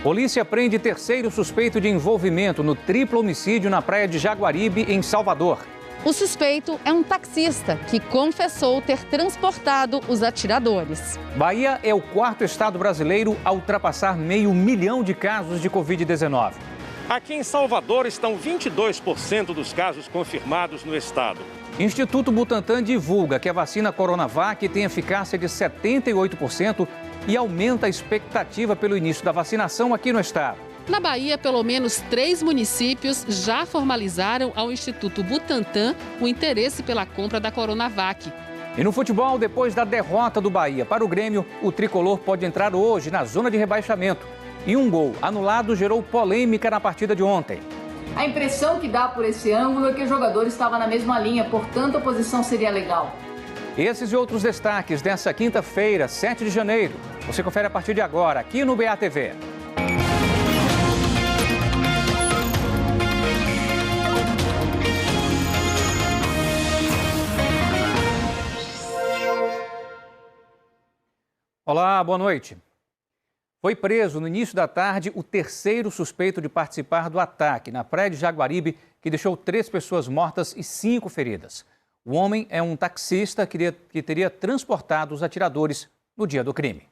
Polícia prende terceiro suspeito de envolvimento no triplo homicídio na praia de Jaguaribe, em Salvador. O suspeito é um taxista que confessou ter transportado os atiradores. Bahia é o quarto estado brasileiro a ultrapassar 500 mil de casos de Covid-19. Aqui em Salvador estão 22% dos casos confirmados no estado. Instituto Butantan divulga que a vacina Coronavac tem eficácia de 78% e aumenta a expectativa pelo início da vacinação aqui no estado. Na Bahia, pelo menos 3 municípios já formalizaram ao Instituto Butantan o interesse pela compra da Coronavac. E no futebol, depois da derrota do Bahia para o Grêmio, o tricolor pode entrar hoje na zona de rebaixamento. E um gol anulado gerou polêmica na partida de ontem. A impressão que dá por esse ângulo é que o jogador estava na mesma linha, portanto a posição seria legal. Esses e outros destaques dessa quinta-feira, 7 de janeiro. Você confere a partir de agora, aqui no BATV. Olá, boa noite. Foi preso no início da tarde o terceiro suspeito de participar do ataque na praia de Jaguaribe, que deixou 3 pessoas mortas e 5 feridas. O homem é um taxista que teria transportado os atiradores no dia do crime.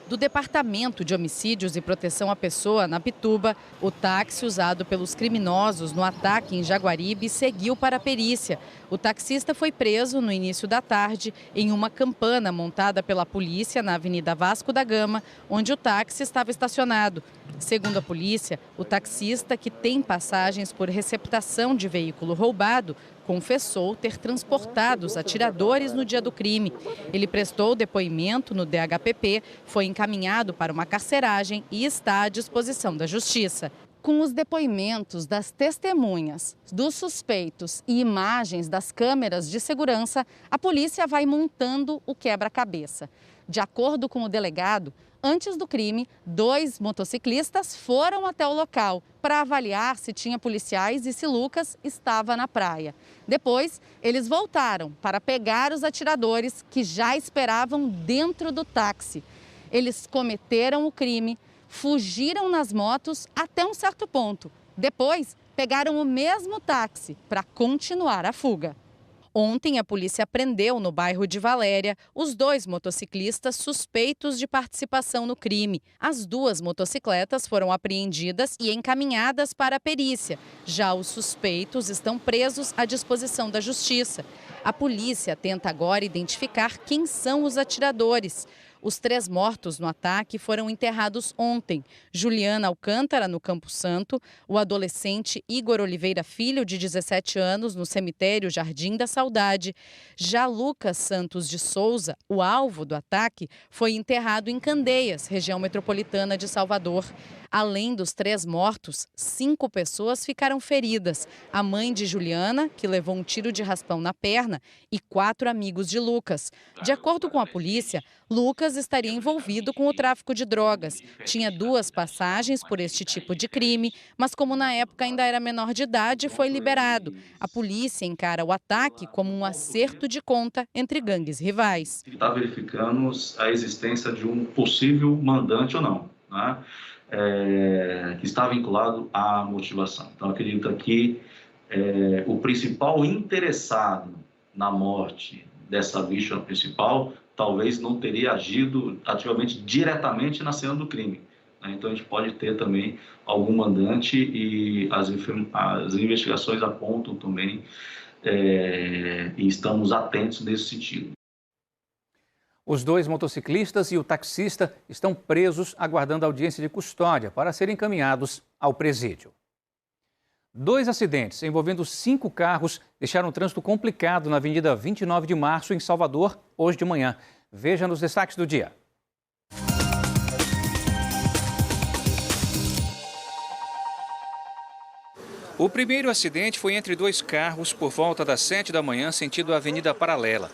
Do Departamento de Homicídios e Proteção à Pessoa, na Pituba, o táxi usado pelos criminosos no ataque em Jaguaribe seguiu para a perícia. O taxista foi preso no início da tarde em uma campana montada pela polícia na Avenida Vasco da Gama, onde o táxi estava estacionado. Segundo a polícia, o taxista, que tem passagens por receptação de veículo roubado, confessou ter transportado os atiradores no dia do crime. Ele prestou depoimento no DHPP, foi encaminhado para uma carceragem e está à disposição da Justiça. Com os depoimentos das testemunhas, dos suspeitos e imagens das câmeras de segurança, a polícia vai montando o quebra-cabeça. De acordo com o delegado, antes do crime, 2 motociclistas foram até o local para avaliar se tinha policiais e se Lucas estava na praia. Depois, eles voltaram para pegar os atiradores que já esperavam dentro do táxi. Eles cometeram o crime, fugiram nas motos até um certo ponto. Depois, pegaram o mesmo táxi para continuar a fuga. Ontem, a polícia prendeu no bairro de Valéria os 2 motociclistas suspeitos de participação no crime. As 2 motocicletas foram apreendidas e encaminhadas para a perícia. Já os suspeitos estão presos à disposição da Justiça. A polícia tenta agora identificar quem são os atiradores. Os 3 mortos no ataque foram enterrados ontem. Juliana Alcântara, no Campo Santo, o adolescente Igor Oliveira Filho, de 17 anos, no cemitério Jardim da Saudade. Já Lucas Santos de Souza, o alvo do ataque, foi enterrado em Candeias, região metropolitana de Salvador. Além dos 3 mortos, 5 pessoas ficaram feridas. A mãe de Juliana, que levou um tiro de raspão na perna, e 4 amigos de Lucas. De acordo com a polícia, Lucas estaria envolvido com o tráfico de drogas. Tinha 2 passagens por este tipo de crime, mas como na época ainda era menor de idade, foi liberado. A polícia encara o ataque como um acerto de conta entre gangues rivais. Está verificando a existência de um possível mandante ou não, né? Que está vinculado à motivação. Então, acredito que o principal interessado na morte dessa vítima principal talvez não teria agido ativamente, diretamente na cena do crime. Né? Então, a gente pode ter também algum mandante e as investigações apontam também e estamos atentos nesse sentido. Os 2 motociclistas e o taxista estão presos aguardando audiência de custódia para serem encaminhados ao presídio. 2 acidentes envolvendo 5 carros deixaram o trânsito complicado na Avenida 29 de Março, em Salvador, hoje de manhã. Veja nos destaques do dia. O primeiro acidente foi entre 2 carros por volta das 7 da manhã, sentido Avenida Paralela.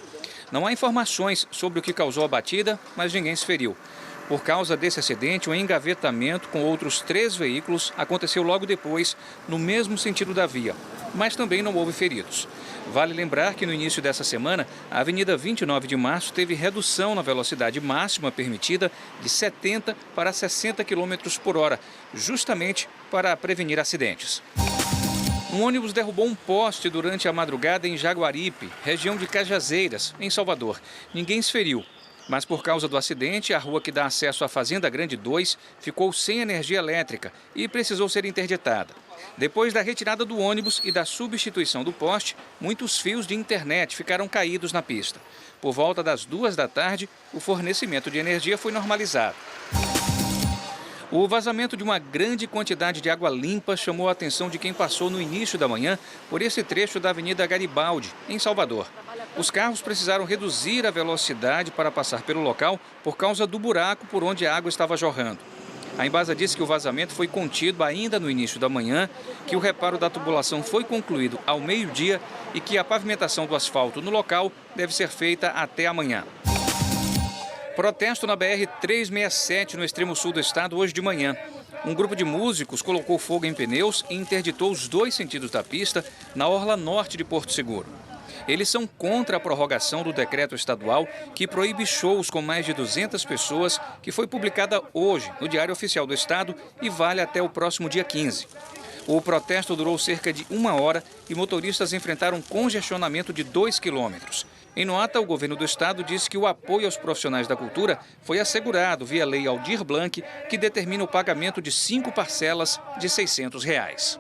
Não há informações sobre o que causou a batida, mas ninguém se feriu. Por causa desse acidente, um engavetamento com outros 3 veículos aconteceu logo depois, no mesmo sentido da via, mas também não houve feridos. Vale lembrar que no início dessa semana, a Avenida 29 de Março teve redução na velocidade máxima permitida de 70 para 60 km por hora, justamente para prevenir acidentes. Um ônibus derrubou um poste durante a madrugada em Jaguaribe, região de Cajazeiras, em Salvador. Ninguém se feriu. Mas por causa do acidente, a rua que dá acesso à Fazenda Grande 2 ficou sem energia elétrica e precisou ser interditada. Depois da retirada do ônibus e da substituição do poste, muitos fios de internet ficaram caídos na pista. Por volta das 2 da tarde, o fornecimento de energia foi normalizado. O vazamento de uma grande quantidade de água limpa chamou a atenção de quem passou no início da manhã por esse trecho da Avenida Garibaldi, em Salvador. Os carros precisaram reduzir a velocidade para passar pelo local por causa do buraco por onde a água estava jorrando. A Embasa disse que o vazamento foi contido ainda no início da manhã, que o reparo da tubulação foi concluído ao meio-dia e que a pavimentação do asfalto no local deve ser feita até amanhã. Protesto na BR-367, no extremo sul do estado, hoje de manhã. Um grupo de músicos colocou fogo em pneus e interditou os 2 sentidos da pista na orla norte de Porto Seguro. Eles são contra a prorrogação do decreto estadual que proíbe shows com mais de 200 pessoas, que foi publicada hoje no Diário Oficial do Estado e vale até o próximo dia 15. O protesto durou cerca de 1 hora e motoristas enfrentaram congestionamento de 2 quilômetros. Em nota, o governo do estado disse que o apoio aos profissionais da cultura foi assegurado via lei Aldir Blanc, que determina o pagamento de 5 parcelas de R$ 600.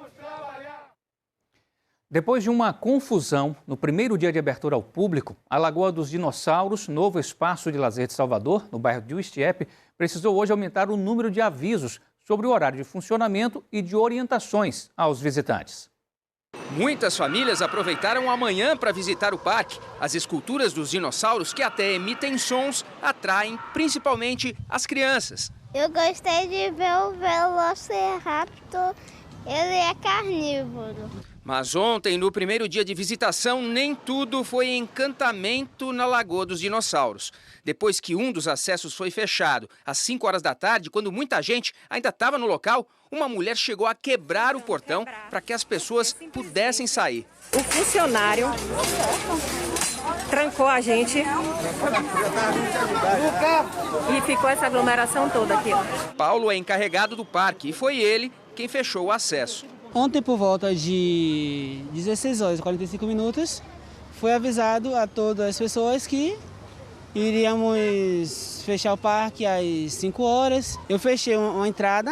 Depois de uma confusão no primeiro dia de abertura ao público, a Lagoa dos Dinossauros, novo espaço de lazer de Salvador, no bairro de Uistiepe, precisou hoje aumentar o número de avisos sobre o horário de funcionamento e de orientações aos visitantes. Muitas famílias aproveitaram a manhã para visitar o parque. As esculturas dos dinossauros, que até emitem sons, atraem principalmente as crianças. Eu gostei de ver o Velociraptor, ele é carnívoro. Mas ontem, no primeiro dia de visitação, nem tudo foi encantamento na Lagoa dos Dinossauros. Depois que um dos acessos foi fechado, às 5 horas da tarde, quando muita gente ainda estava no local, uma mulher chegou a quebrar o portão para que as pessoas pudessem sair. O funcionário trancou a gente e ficou essa aglomeração toda aqui. Paulo é encarregado do parque e foi ele quem fechou o acesso. Ontem, por volta de 16 horas e 45 minutos, foi avisado a todas as pessoas que iríamos fechar o parque às 5 horas. Eu fechei uma entrada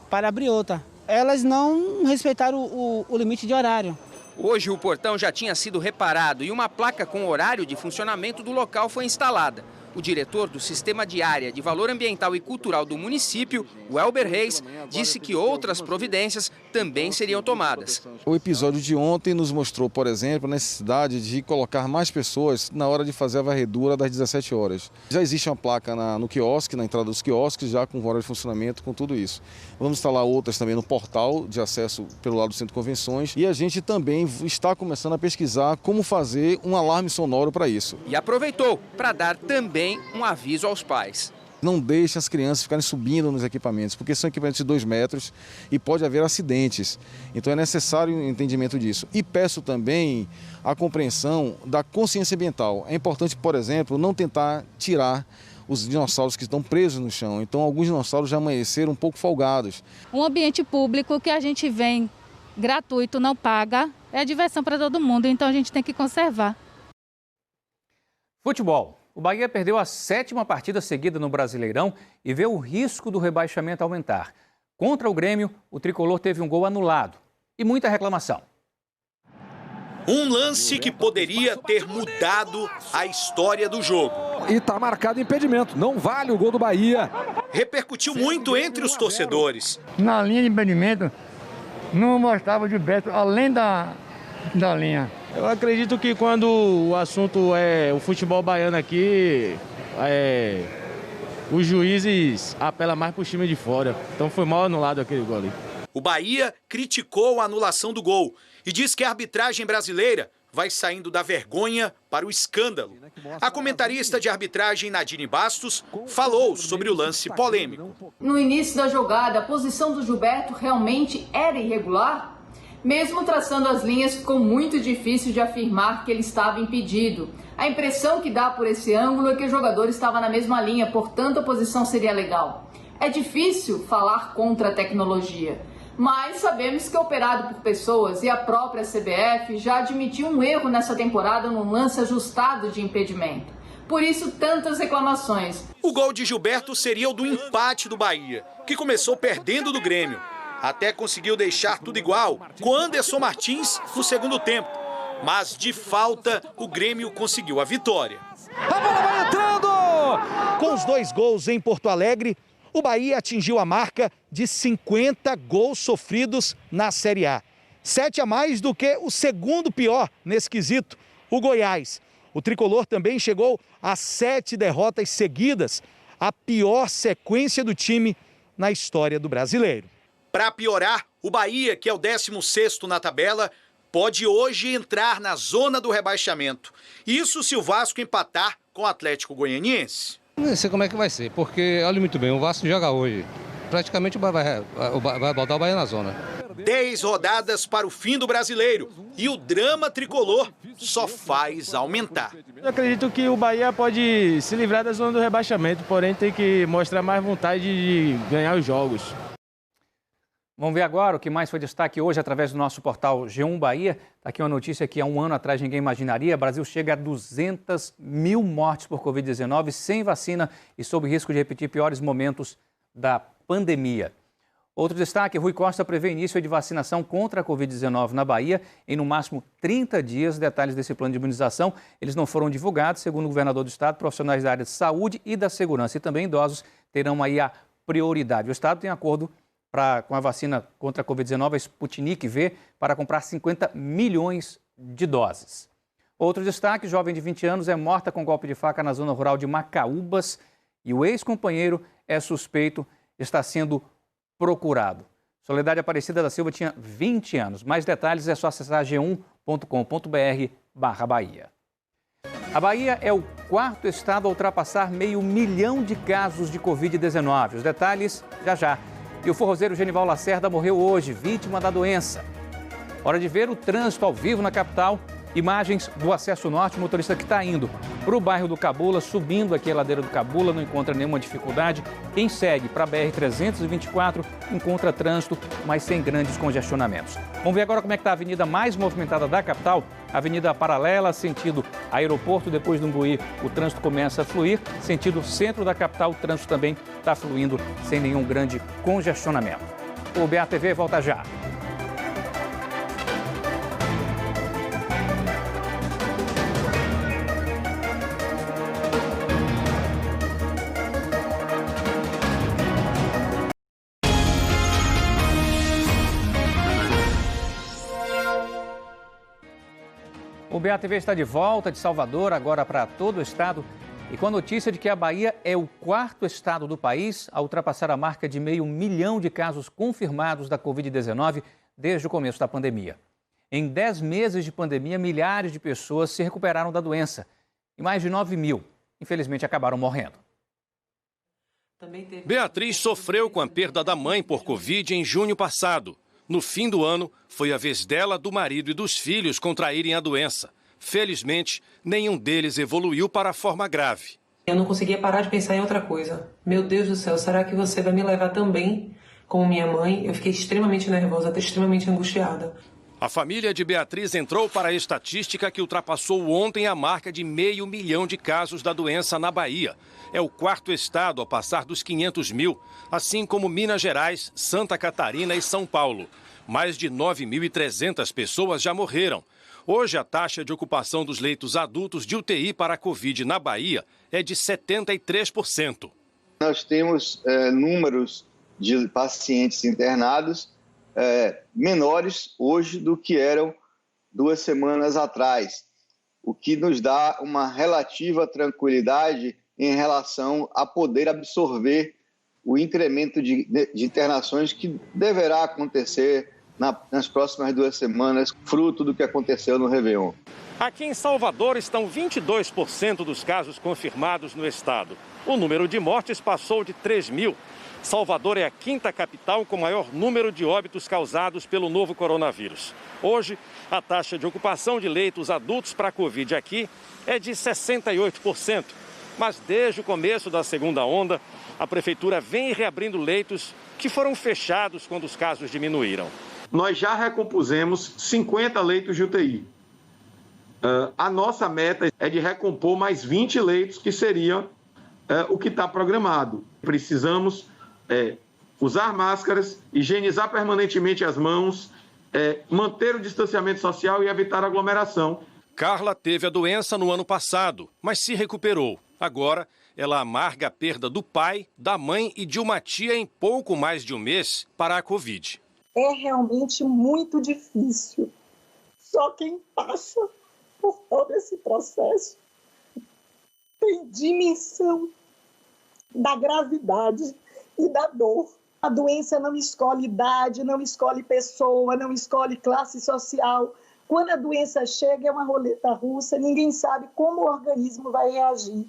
para abrir outra. Elas não respeitaram o limite de horário. Hoje o portão já tinha sido reparado e uma placa com horário de funcionamento do local foi instalada. O diretor do Sistema de Área de Valor Ambiental e Cultural do município, Welber Reis, disse que outras providências também seriam tomadas. O episódio de ontem nos mostrou, por exemplo, a necessidade de colocar mais pessoas na hora de fazer a varredura das 17 horas. Já existe uma placa no quiosque, na entrada dos quiosques, já com hora de funcionamento, com tudo isso. Vamos instalar outras também no portal de acesso pelo lado do Centro de Convenções e a gente também está começando a pesquisar como fazer um alarme sonoro para isso. E aproveitou para dar também um aviso aos pais. Não deixe as crianças ficarem subindo nos equipamentos, porque são equipamentos de 2 metros e pode haver acidentes. Então é necessário o entendimento disso. E peço também a compreensão da consciência ambiental. É importante, por exemplo, não tentar tirar os dinossauros que estão presos no chão. Então alguns dinossauros já amanheceram um pouco folgados. Um ambiente público que a gente vem gratuito, não paga, é diversão para todo mundo, então a gente tem que conservar. Futebol. O Bahia perdeu a 7ª partida seguida no Brasileirão e vê o risco do rebaixamento aumentar. Contra o Grêmio, o tricolor teve um gol anulado e muita reclamação. Um lance que poderia ter mudado a história do jogo. E está marcado impedimento, não vale o gol do Bahia. Repercutiu muito entre os torcedores. Na linha de impedimento, não mostrava o Gilberto além da linha. Eu acredito que quando o assunto é o futebol baiano aqui, os juízes apelam mais para o time de fora. Então foi mal anulado aquele gol ali. O Bahia criticou a anulação do gol e diz que a arbitragem brasileira vai saindo da vergonha para o escândalo. A comentarista de arbitragem Nadine Bastos falou sobre o lance polêmico. No início da jogada, a posição do Gilberto realmente era irregular? Mesmo traçando as linhas, ficou muito difícil de afirmar que ele estava impedido. A impressão que dá por esse ângulo é que o jogador estava na mesma linha, portanto a posição seria legal. É difícil falar contra a tecnologia, mas sabemos que é operado por pessoas e a própria CBF já admitiu um erro nessa temporada num lance ajustado de impedimento. Por isso, tantas reclamações. O gol de Gilberto seria o do empate do Bahia, que começou perdendo do Grêmio. Até conseguiu deixar tudo igual com Anderson Martins no segundo tempo. Mas de falta, o Grêmio conseguiu a vitória. A bola vai entrando! Com os 2 gols em Porto Alegre, o Bahia atingiu a marca de 50 gols sofridos na Série A. 7 a mais do que o segundo pior nesse quesito, o Goiás. O tricolor também chegou a 7 derrotas seguidas, a pior sequência do time na história do brasileiro. Para piorar, o Bahia, que é o 16º na tabela, pode hoje entrar na zona do rebaixamento. Isso se o Vasco empatar com o Atlético Goianiense. Não sei como é que vai ser, porque, olha muito bem, o Vasco joga hoje. Praticamente vai botar o Bahia na zona. 10 rodadas para o fim do brasileiro e o drama tricolor só faz aumentar. Eu acredito que o Bahia pode se livrar da zona do rebaixamento, porém tem que mostrar mais vontade de ganhar os jogos. Vamos ver agora o que mais foi destaque hoje através do nosso portal G1 Bahia. Está aqui uma notícia que há um ano atrás ninguém imaginaria. O Brasil chega a 200 mil mortes por Covid-19 sem vacina e sob risco de repetir piores momentos da pandemia. Outro destaque, Rui Costa prevê início de vacinação contra a Covid-19 na Bahia em no máximo 30 dias. Detalhes desse plano de imunização, eles não foram divulgados. Segundo o governador do estado, profissionais da área de saúde e da segurança e também idosos terão aí a prioridade. O estado tem acordo com a vacina contra a Covid-19, a Sputnik V, para comprar 50 milhões de doses. Outro destaque, jovem de 20 anos é morta com golpe de faca na zona rural de Macaúbas e o ex-companheiro é suspeito, está sendo procurado. Soledade Aparecida da Silva tinha 20 anos. Mais detalhes é só acessar g1.com.br/Bahia. A Bahia é o 4º estado a ultrapassar 500 mil de casos de Covid-19. Os detalhes já já. E o forrozeiro Genival Lacerda morreu hoje, vítima da doença. Hora de ver o trânsito ao vivo na capital. Imagens do acesso norte, o motorista que está indo para o bairro do Cabula, subindo aqui a ladeira do Cabula, não encontra nenhuma dificuldade. Quem segue para a BR-324 encontra trânsito, mas sem grandes congestionamentos. Vamos ver agora como é que está a avenida mais movimentada da capital. Avenida Paralela, sentido aeroporto, depois do Umbuí, o trânsito começa a fluir. Sentido centro da capital, o trânsito também está fluindo sem nenhum grande congestionamento. O BATV volta já. O BATV está de volta de Salvador, agora para todo o estado, e com a notícia de que a Bahia é o 4º estado do país a ultrapassar a marca de 500 mil de casos confirmados da Covid-19 desde o começo da pandemia. Em 10 meses de pandemia, milhares de pessoas se recuperaram da doença e mais de 9 mil, infelizmente, acabaram morrendo. Beatriz sofreu com a perda da mãe por Covid em junho passado. No fim do ano, foi a vez dela, do marido e dos filhos contraírem a doença. Felizmente, nenhum deles evoluiu para a forma grave. Eu não conseguia parar de pensar em outra coisa. Meu Deus do céu, será que você vai me levar também como minha mãe? Eu fiquei extremamente nervosa, até extremamente angustiada. A família de Beatriz entrou para a estatística que ultrapassou ontem a marca de 500 mil de casos da doença na Bahia. É o 4º estado a passar dos 500 mil, assim como Minas Gerais, Santa Catarina e São Paulo. Mais de 9.300 pessoas já morreram. Hoje, a taxa de ocupação dos leitos adultos de UTI para a Covid na Bahia é de 73%. Nós temos números de pacientes internados menores hoje do que eram 2 semanas atrás, o que nos dá uma relativa tranquilidade em relação a poder absorver o incremento de internações que deverá acontecer nas próximas 2 semanas, fruto do que aconteceu no Réveillon. Aqui em Salvador estão 22% dos casos confirmados no estado. O número de mortes passou de 3.000. Salvador é a 5ª capital com maior número de óbitos causados pelo novo coronavírus. Hoje, a taxa de ocupação de leitos adultos para a Covid aqui é de 68%. Mas desde o começo da segunda onda, a prefeitura vem reabrindo leitos que foram fechados quando os casos diminuíram. Nós já recompusemos 50 leitos de UTI. A nossa meta é de recompor mais 20 leitos, que seriam o que está programado. Precisamos usar máscaras, higienizar permanentemente as mãos, manter o distanciamento social e evitar aglomeração. Carla teve a doença no ano passado, mas se recuperou. Agora, ela amarga a perda do pai, da mãe e de uma tia em pouco mais de um mês para a Covid. É realmente muito difícil. Só quem passa por todo esse processo tem dimensão da gravidade e da dor. A doença não escolhe idade, não escolhe pessoa, não escolhe classe social. Quando a doença chega, é uma roleta russa, ninguém sabe como o organismo vai reagir.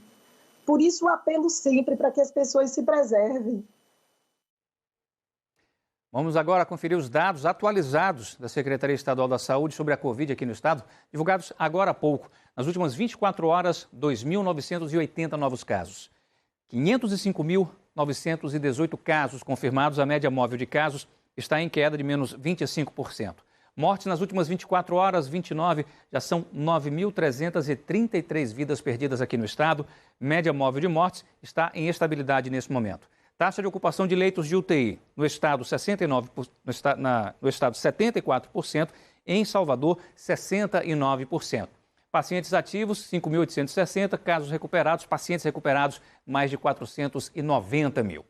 Por isso, o apelo sempre para que as pessoas se preservem. Vamos agora conferir os dados atualizados da Secretaria Estadual da Saúde sobre a Covid aqui no estado, divulgados agora há pouco. Nas últimas 24 horas, 2.980 novos casos. 505.918 casos confirmados, a média móvel de casos está em queda de menos 25%. Mortes nas últimas 24 horas, 29, já são 9.333 vidas perdidas aqui no estado. Média móvel de mortes está em estabilidade nesse momento. Taxa de ocupação de leitos de UTI no estado, 74%, em Salvador, 69%. Pacientes ativos, 5.860, casos recuperados, pacientes recuperados, mais de 490 mil.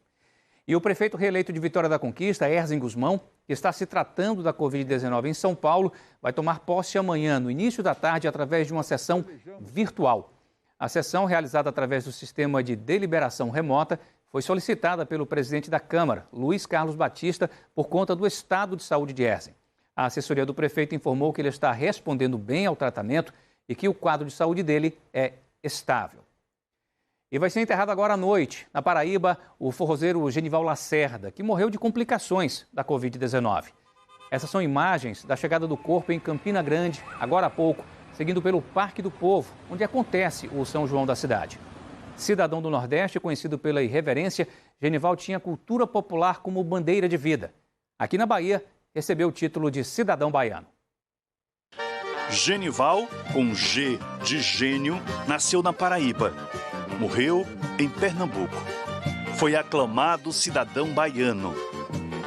E o prefeito reeleito de Vitória da Conquista, Erzin Gusmão, que está se tratando da Covid-19 em São Paulo, vai tomar posse amanhã, no início da tarde, através de uma sessão virtual. A sessão, realizada através do sistema de deliberação remota, foi solicitada pelo presidente da Câmara, Luiz Carlos Batista, por conta do estado de saúde de Erzin. A assessoria do prefeito informou que ele está respondendo bem ao tratamento e que o quadro de saúde dele é estável. E vai ser enterrado agora à noite, na Paraíba, o forrozeiro Genival Lacerda, que morreu de complicações da Covid-19. Essas são imagens da chegada do corpo em Campina Grande, agora há pouco, seguindo pelo Parque do Povo, onde acontece o São João da cidade. Cidadão do Nordeste, conhecido pela irreverência, Genival tinha cultura popular como bandeira de vida. Aqui na Bahia, recebeu o título de cidadão baiano. Genival, com G de gênio, nasceu na Paraíba. Morreu em Pernambuco. Foi aclamado cidadão baiano.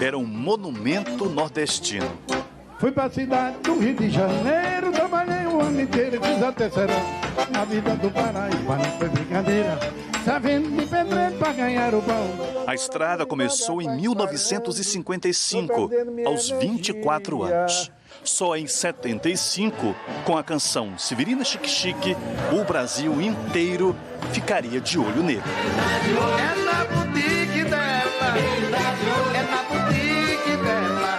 Era um monumento nordestino. Fui pra cidade do Rio de Janeiro, trabalhei o ano inteiro, fiz até serão. Na vida do Paraíba não foi brincadeira, sabendo de pedreiro pra ganhar o pão. A estrada começou em 1955, aos 24 anos. Só em 75, com a canção Severina Chique Chique, o Brasil inteiro ficaria de olho nele. É na boutique dela, é na boutique dela,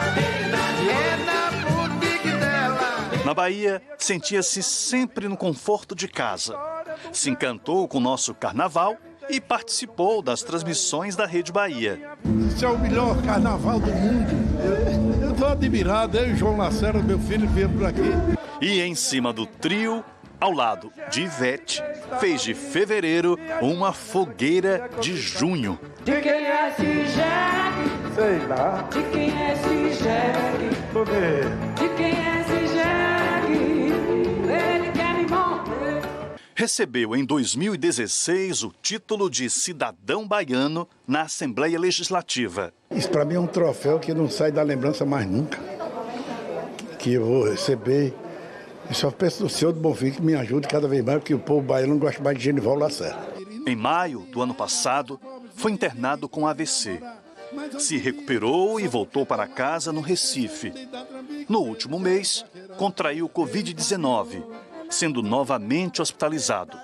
é na boutique dela. Na Bahia, sentia-se sempre no conforto de casa. Se encantou com o nosso carnaval e participou das transmissões da Rede Bahia. Esse é o melhor carnaval do mundo. Eu estou admirado, eu e João Lacerda, meu filho, viemos por aqui. E em cima do trio, ao lado de Ivete, fez de fevereiro uma fogueira de junho. De quem é esse jegue? Sei lá. De quem é esse jegue? Por quê? De quem é esse jegue? Ele quer me morrer. Recebeu em 2016 o título de cidadão baiano na Assembleia Legislativa. Isso para mim é um troféu que não sai da lembrança mais nunca. Que eu vou receber. E só peço ao senhor do Bonfim que me ajude cada vez mais, porque o povo baiano não gosta mais de Genival Lacerda. Em maio do ano passado, foi internado com AVC. Se recuperou e voltou para casa no Recife. No último mês, contraiu Covid-19, sendo novamente hospitalizado.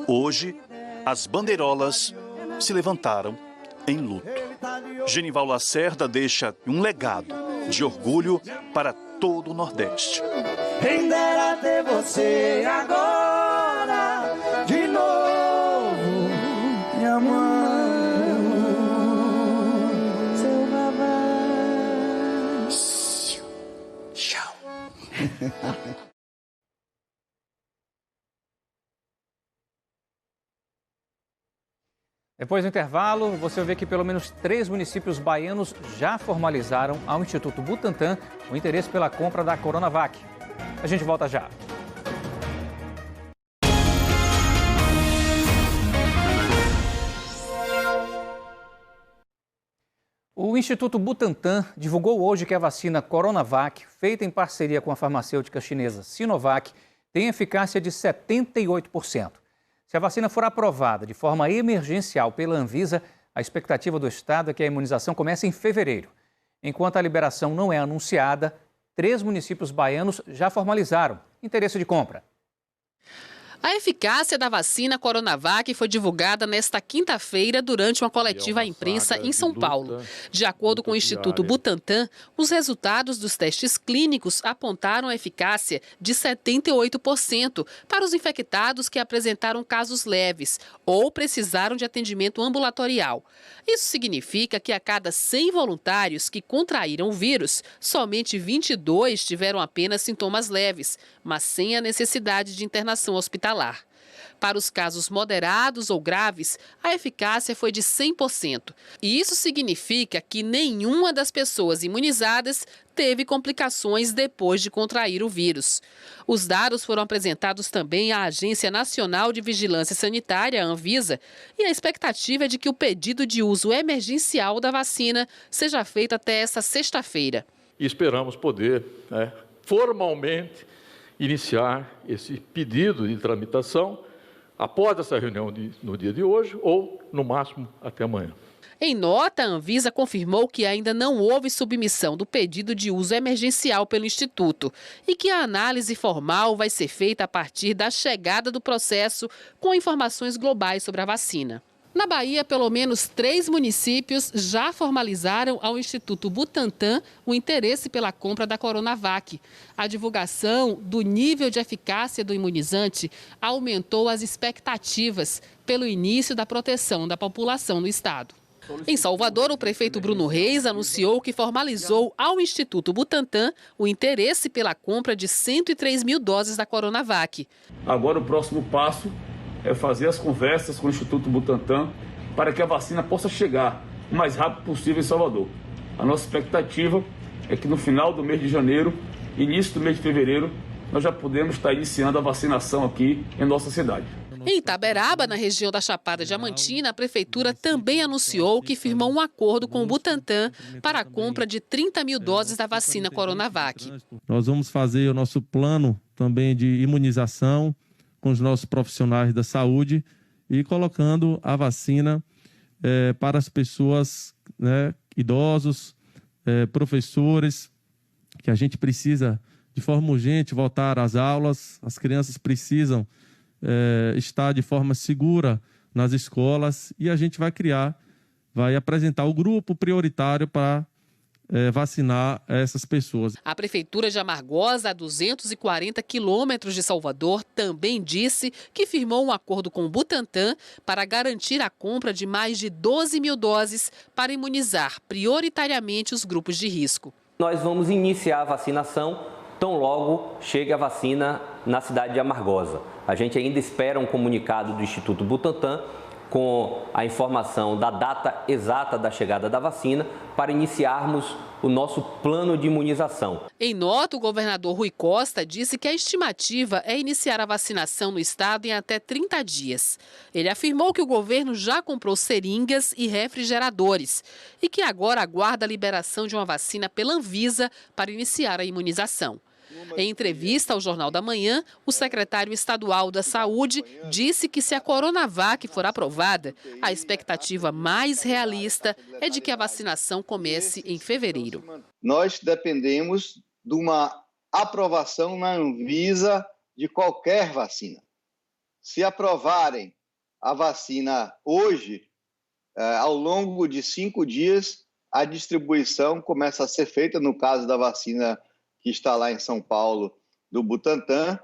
Hoje, as bandeirolas se levantaram em luto. Genival Lacerda deixa um legado, de orgulho para todo o Nordeste. Quem dera ter você agora de novo me amando, seu babá. Tchau. Depois do intervalo, você vê que pelo menos 3 municípios baianos já formalizaram ao Instituto Butantan o interesse pela compra da Coronavac. A gente volta já. O Instituto Butantan divulgou hoje que a vacina Coronavac, feita em parceria com a farmacêutica chinesa Sinovac, tem eficácia de 78%. Se a vacina for aprovada de forma emergencial pela Anvisa, a expectativa do Estado é que a imunização comece em fevereiro. Enquanto a liberação não é anunciada, 3 municípios baianos já formalizaram interesse de compra. A eficácia da vacina Coronavac foi divulgada nesta quinta-feira durante uma coletiva à imprensa em São Paulo. De acordo com o Instituto Butantan, os resultados dos testes clínicos apontaram a eficácia de 78% para os infectados que apresentaram casos leves ou precisaram de atendimento ambulatorial. Isso significa que a cada 100 voluntários que contraíram o vírus, somente 22 tiveram apenas sintomas leves, mas sem a necessidade de internação hospitalar. Para os casos moderados ou graves, a eficácia foi de 100%. E isso significa que nenhuma das pessoas imunizadas teve complicações depois de contrair o vírus. Os dados foram apresentados também à Agência Nacional de Vigilância Sanitária, a Anvisa, e a expectativa é de que o pedido de uso emergencial da vacina seja feito até esta sexta-feira. E esperamos poder, formalmente, iniciar esse pedido de tramitação após essa reunião no dia de hoje ou, no máximo, até amanhã. Em nota, a Anvisa confirmou que ainda não houve submissão do pedido de uso emergencial pelo Instituto e que a análise formal vai ser feita a partir da chegada do processo com informações globais sobre a vacina. Na Bahia, pelo menos 3 municípios já formalizaram ao Instituto Butantan o interesse pela compra da Coronavac. A divulgação do nível de eficácia do imunizante aumentou as expectativas pelo início da proteção da população no estado. Em Salvador, o prefeito Bruno Reis anunciou que formalizou ao Instituto Butantan o interesse pela compra de 103 mil doses da Coronavac. Agora o próximo passo é fazer as conversas com o Instituto Butantan para que a vacina possa chegar o mais rápido possível em Salvador. A nossa expectativa é que no final do mês de janeiro, início do mês de fevereiro, nós já podemos estar iniciando a vacinação aqui em nossa cidade. Em Itaberaba, na região da Chapada Diamantina, a prefeitura também anunciou que firmou um acordo com o Butantan para a compra de 30 mil doses da vacina Coronavac. Nós vamos fazer o nosso plano também de imunização com os nossos profissionais da saúde e colocando a vacina para as pessoas, idosos, professores, que a gente precisa de forma urgente voltar às aulas, as crianças precisam estar de forma segura nas escolas e a gente vai apresentar o grupo prioritário para vacinar essas pessoas. A Prefeitura de Amargosa, a 240 quilômetros de Salvador, também disse que firmou um acordo com o Butantan para garantir a compra de mais de 12 mil doses para imunizar prioritariamente os grupos de risco. Nós vamos iniciar a vacinação tão logo chegue a vacina na cidade de Amargosa. A gente ainda espera um comunicado do Instituto Butantan com a informação da data exata da chegada da vacina para iniciarmos o nosso plano de imunização. Em nota, o governador Rui Costa disse que a estimativa é iniciar a vacinação no estado em até 30 dias. Ele afirmou que o governo já comprou seringas e refrigeradores e que agora aguarda a liberação de uma vacina pela Anvisa para iniciar a imunização. Em entrevista ao Jornal da Manhã, o secretário estadual da Saúde disse que se a Coronavac for aprovada, a expectativa mais realista é de que a vacinação comece em fevereiro. Nós dependemos de uma aprovação na Anvisa de qualquer vacina. Se aprovarem a vacina hoje, ao longo de 5 dias, a distribuição começa a ser feita, no caso da vacina que está lá em São Paulo, do Butantan.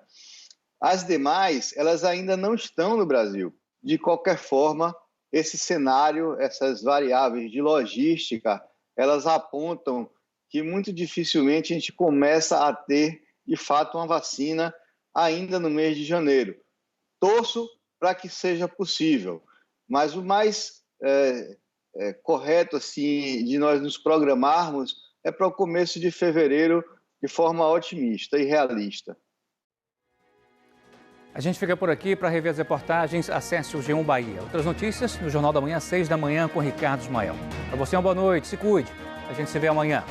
As demais, elas ainda não estão no Brasil. De qualquer forma, esse cenário, essas variáveis de logística, elas apontam que muito dificilmente a gente começa a ter, de fato, uma vacina ainda no mês de janeiro. Torço para que seja possível, mas o mais correto assim, de nós nos programarmos é para o começo de fevereiro, de forma otimista e realista. A gente fica por aqui. Para rever as reportagens, acesse o G1 Bahia. Outras notícias no Jornal da Manhã, 6 da manhã, com Ricardo Ismael. Para você, uma boa noite, se cuide. A gente se vê amanhã.